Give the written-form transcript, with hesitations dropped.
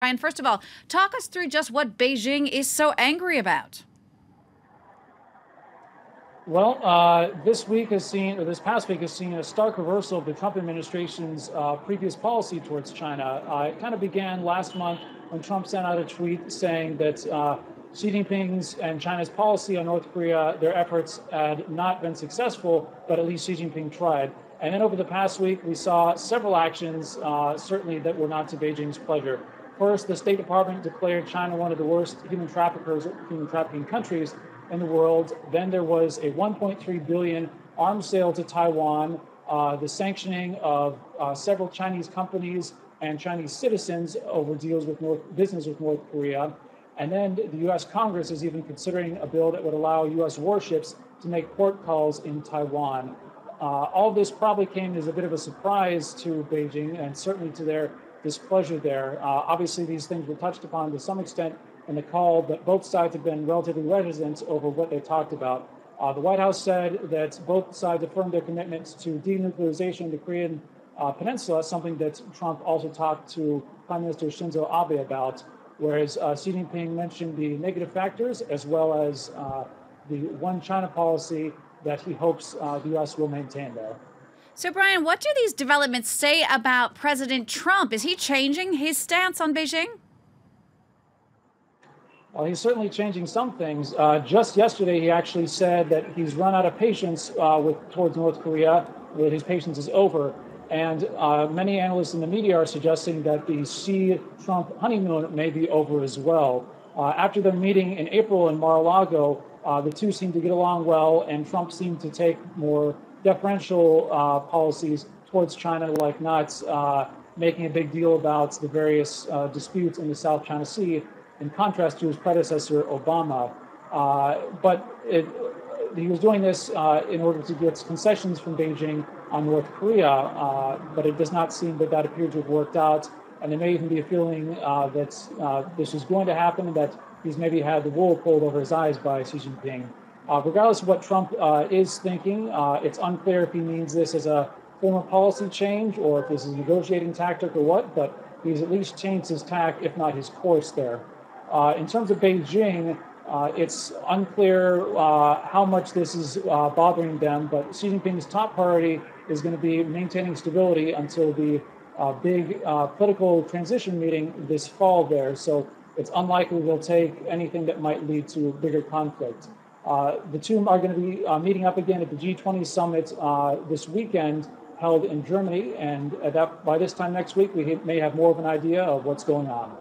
Brian, first of all, talk us through just what Beijing is so angry about. Well, this past week has seen a stark reversal of the Trump administration's previous policy towards China. It kind of began last month when Trump sent out a tweet saying that Xi Jinping's and China's policy on North Korea, their efforts had not been successful, but at least Xi Jinping tried. And then over the past week, we saw several actions, certainly that were not to Beijing's pleasure. First, the State Department declared China one of the worst human trafficking countries in the world. Then there was a 1.3 billion arms sale to Taiwan, the sanctioning of several Chinese companies and Chinese citizens over deals with business with North Korea. And then the U.S. Congress is even considering a bill that would allow U.S. warships to make port calls in Taiwan. All of this probably came as a bit of a surprise to Beijing and certainly to their displeasure there. Obviously, these things were touched upon to some extent in the call, but both sides have been relatively reticent over what they talked about. The White House said that both sides affirmed their commitments to denuclearization of the Korean Peninsula, something that Trump also talked to Prime Minister Shinzo Abe about, whereas Xi Jinping mentioned the negative factors as well as the one China policy that he hopes the U.S. will maintain there. So, Brian, what do these developments say about President Trump? Is he changing his stance on Beijing? Well, he's certainly changing some things. Just yesterday, he actually said that he's run out of patience towards North Korea, that his patience is over. And many analysts in the media are suggesting that the Xi-Trump honeymoon may be over as well. After their meeting in April in Mar-a-Lago, the two seemed to get along well, and Trump seemed to take more deferential policies towards China, like not making a big deal about the various disputes in the South China Sea, in contrast to his predecessor, Obama. He was doing this in order to get concessions from Beijing on North Korea, but it does not seem that appeared to have worked out. And there may even be a feeling that this is going to happen, and that he's maybe had the wool pulled over his eyes by Xi Jinping. Regardless of what Trump is thinking, it's unclear if he means this as a form of policy change or if this is a negotiating tactic or what, but he's at least changed his tack, if not his course there. In terms of Beijing, it's unclear how much this is bothering them, but Xi Jinping's top priority is going to be maintaining stability until the big political transition meeting this fall there. So it's unlikely they'll take anything that might lead to bigger conflict. The two are going to be meeting up again at the G20 summit this weekend, held in Germany, and by this time next week, we may have more of an idea of what's going on.